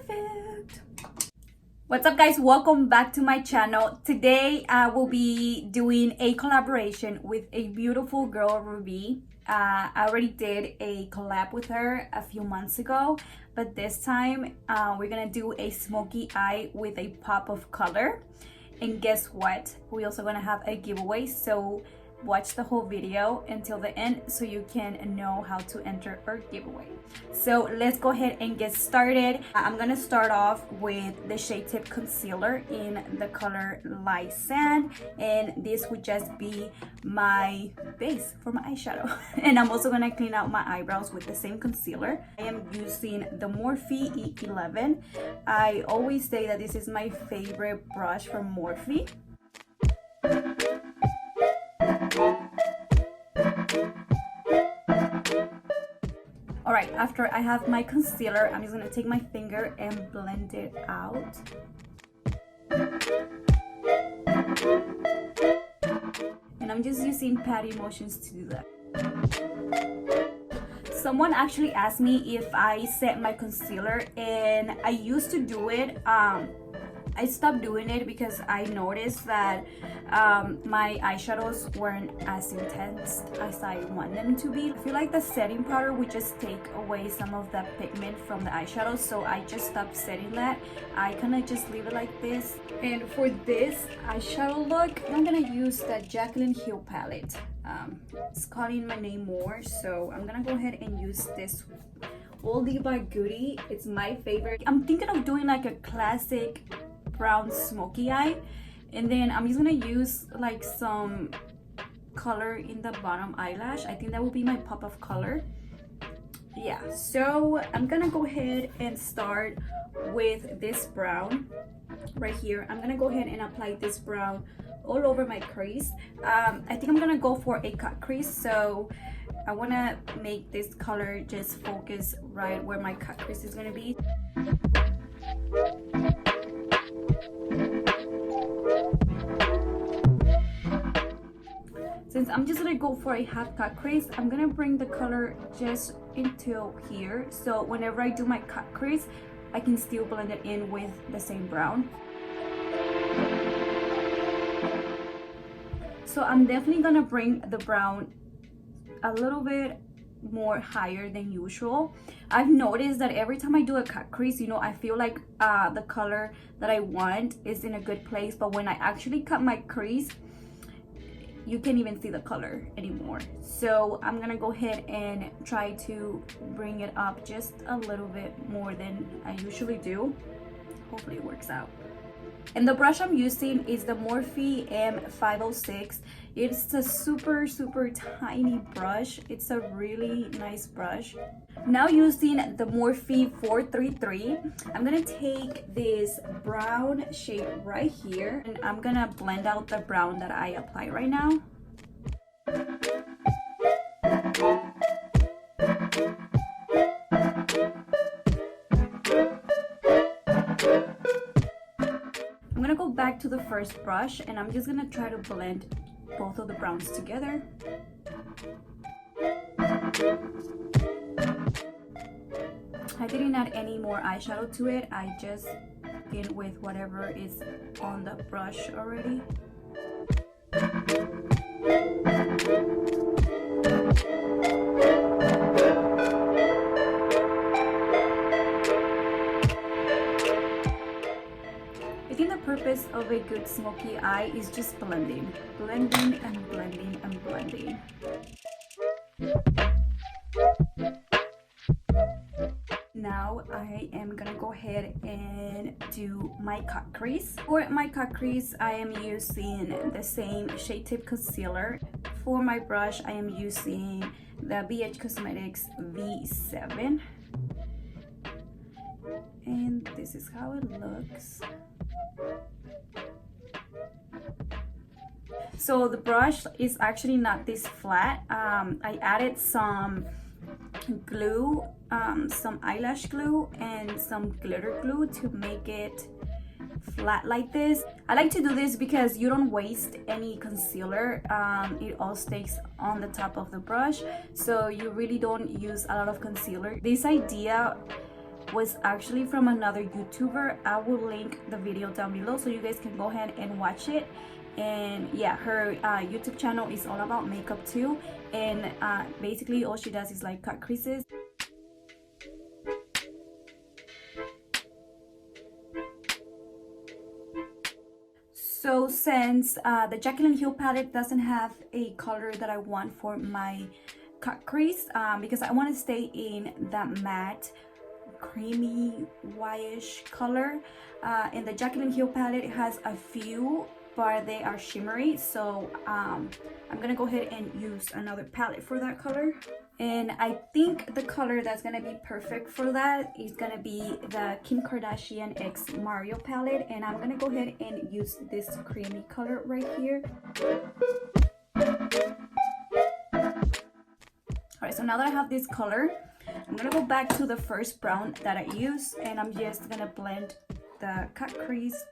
Perfect. What's up guys, welcome back to my channel. Today I will be doing a collaboration with a beautiful girl, Ruby. I already did a collab with her a few months ago, but this time we're gonna do a smoky eye with a pop of color. And guess what, we're also gonna have a giveaway, so watch the whole video until the end so you can know how to enter our giveaway. So let's go ahead and get started. I'm gonna start off with the Shade Tip concealer in the color Light Sand, and this would just be my base for my eyeshadow. And I'm also gonna clean out my eyebrows with the same concealer. I am using the Morphe E11. I always say that this is my favorite brush from Morphe. All right, after I have my concealer, I'm just gonna take my finger and blend it out. And I'm just using patty motions to do that. Someone actually asked me if I set my concealer, and I used to do it. I stopped doing it because I noticed that my eyeshadows weren't as intense as I want them to be. I feel like the setting powder would just take away some of that pigment from the eyeshadow, so I just stopped setting that. I kind of just leave it like this. And for this eyeshadow look, I'm gonna use the Jaclyn Hue palette. It's calling my name more, so I'm gonna go ahead and use this oldie but goodie. It's my favorite. I'm thinking of doing like a classic brown smoky eye, and then I'm just gonna use like some color in the bottom eyelash. I think that will be my pop of color. Yeah, so I'm gonna go ahead and start with this brown right here. I'm gonna go ahead and apply this brown all over my crease. I think I'm gonna go for a cut crease, so I want to make this color just focus right where my cut crease is gonna be. Since I'm just gonna go for a half cut crease, I'm gonna bring the color just into here, so whenever I do my cut crease, I can still blend it in with the same brown. So I'm definitely gonna bring the brown a little bit more higher than usual. I've noticed that every time I do a cut crease, you know, I feel like the color that I want is in a good place, but when I actually cut my crease, you can't even see the color anymore. So I'm gonna go ahead and try to bring it up just a little bit more than I usually do. Hopefully it works out. And the brush I'm using is the Morphe M506. It's a super tiny brush. It's a really nice brush. Now using the Morphe 433, I'm gonna take this brown shade right here, and I'm gonna blend out the brown that I apply right now. I'm gonna go back to the first brush, and I'm just gonna try to blend both of the browns together. I didn't add any more eyeshadow to it. I just did with whatever is on the brush already. I think the purpose of a good smoky eye is just blending. Blending and blending and blending. Now I am gonna go ahead and do my cut crease. For my cut crease, I am using the same Shade Tip concealer. For my brush, I am using the BH Cosmetics V7. And this is how it looks. So the brush is actually not this flat. I added some glue, some eyelash glue and some glitter glue to make it flat like this. I like to do this because you don't waste any concealer. It all stays on the top of the brush, so you really don't use a lot of concealer. This idea was actually from another YouTuber. I will link the video down below so you guys can go ahead and watch it. And yeah, her YouTube channel is all about makeup too, and basically all she does is like cut creases. So since the Jaclyn Hue palette doesn't have a color that I want for my cut crease, because I want to stay in that matte creamy whitish color, and the Jaclyn Hue palette has a few, but they are shimmery, so I'm gonna go ahead and use another palette for that color. And I think the color that's gonna be perfect for that is gonna be the Kim Kardashian X Mario Palette, and I'm gonna go ahead and use this creamy color right here. Alright, so now that I have this color, I'm gonna go back to the first brown that I used, and I'm just gonna blend the cut crease.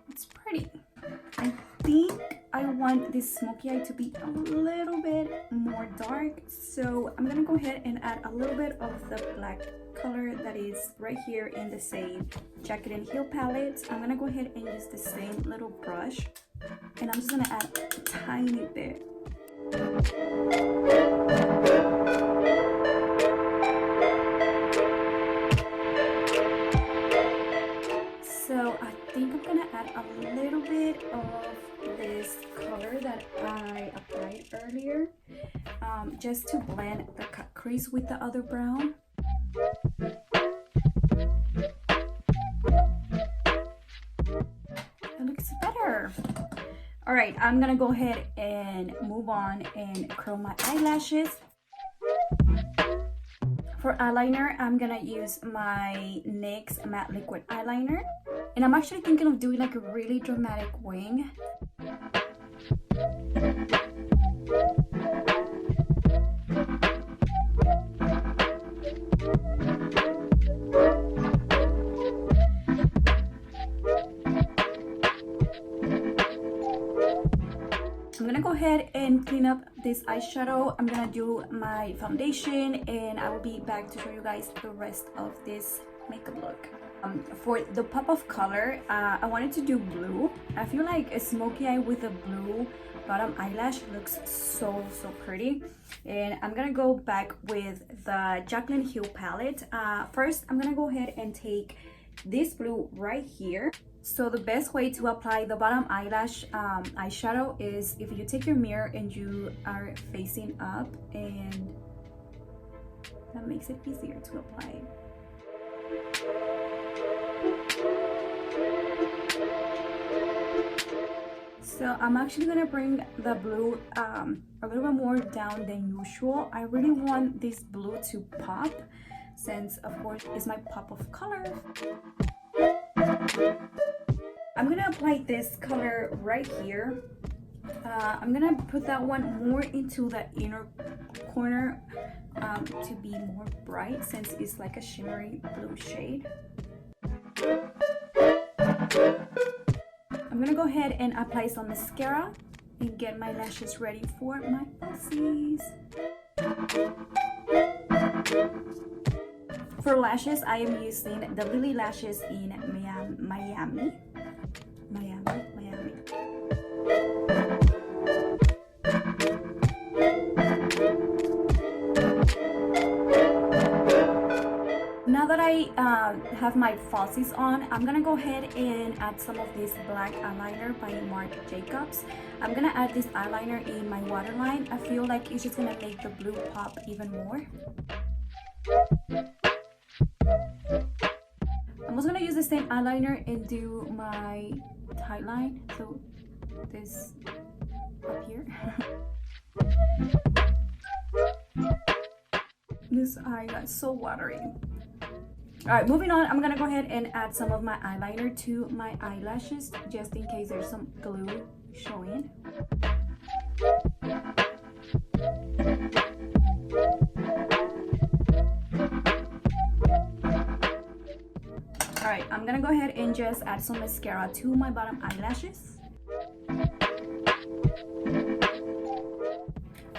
It's pretty. I think I want this smoky eye to be a little bit more dark, so I'm gonna go ahead and add a little bit of the black color that is right here in the same Jaclyn Hue palette. I'm gonna go ahead and use the same little brush, and I'm just gonna add a tiny bit. So I think I'm gonna add a little bit of this color that I applied earlier, just to blend the cut crease with the other brown. It looks better. All right, I'm gonna go ahead and move on and curl my eyelashes. For eyeliner, I'm gonna use my NYX matte liquid eyeliner, and I'm actually thinking of doing like a really dramatic wing. I'm gonna go ahead and clean up this eyeshadow. I'm gonna do my foundation, and I will be back to show you guys the rest of this makeup look. For the pop of color, I wanted to do blue. I feel like a smoky eye with a blue bottom eyelash looks so pretty, and I'm gonna go back with the Jaclyn Hue palette. First, I'm gonna go ahead and take this blue right here. So the best way to apply the bottom eyelash eyeshadow is if you take your mirror and you are facing up, and that makes it easier to apply. So I'm actually gonna bring the blue a little bit more down than usual. I really want this blue to pop, since of course it's my pop of color. I'm gonna apply this color right here. I'm gonna put that one more into the inner corner to be more bright, since it's like a shimmery blue shade. I'm gonna go ahead and apply some mascara and get my lashes ready for my falsies. For lashes, I am using the Lily lashes in Miami. Now that I have my falsies on, I'm gonna go ahead and add some of this black eyeliner by Marc Jacobs. I'm gonna add this eyeliner in my waterline. I feel like it's just gonna make the blue pop even more. I'm also gonna use the same eyeliner and do my tight line, so this up here. This eye got so watery. Alright, moving on, I'm gonna go ahead and add some of my eyeliner to my eyelashes, just in case there's some glue showing. Alright, I'm gonna go ahead and just add some mascara to my bottom eyelashes.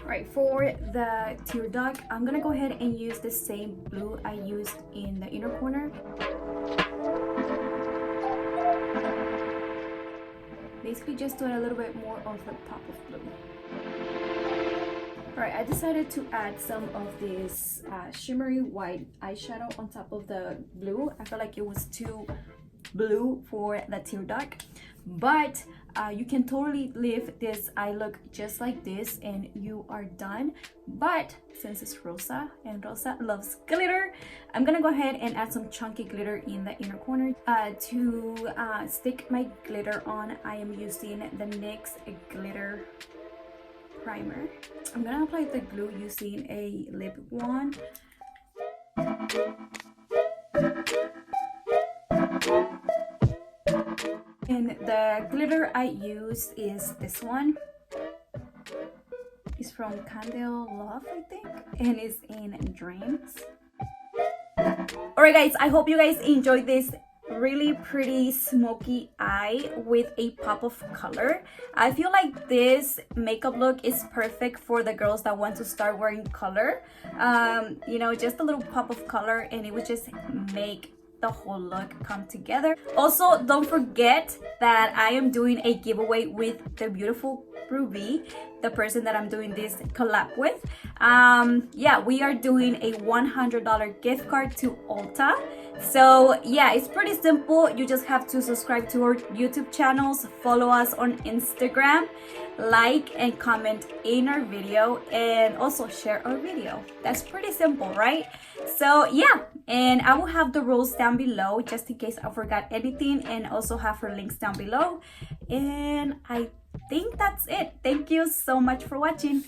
Alright, For the tear duct, I'm gonna go ahead and use the same blue I used in the inner corner. Basically just doing a little bit more of the pop of blue. Alright, I decided to add some of this shimmery white eyeshadow on top of the blue. I felt like it was too blue for the tear duct, but you can totally leave this eye look just like this and you are done. But since it's Rosa and Rosa loves glitter, I'm gonna go ahead and add some chunky glitter in the inner corner. To stick my glitter on, I am using the NYX glitter primer. I'm gonna apply the glue using a lip wand. And the glitter I use is this one. It's from Candle Love, I think, and it's in Dreams. Alright guys, I hope you guys enjoyed this really pretty smoky eye with a pop of color. I feel like this makeup look is perfect for the girls that want to start wearing color. You know, just a little pop of color and it would just make the whole look come together. Also, don't forget that I am doing a giveaway with the beautiful Ruby, the person that I'm doing this collab with. Yeah, we are doing a $100 gift card to Ulta. So yeah, it's pretty simple. You just have to subscribe to our YouTube channels, follow us on Instagram, like and comment in our video, and also share our video. That's pretty simple, right? So yeah, and I will have the rules down below just in case I forgot anything, and also have her links down below. And I think that's it. Thank you so much for watching.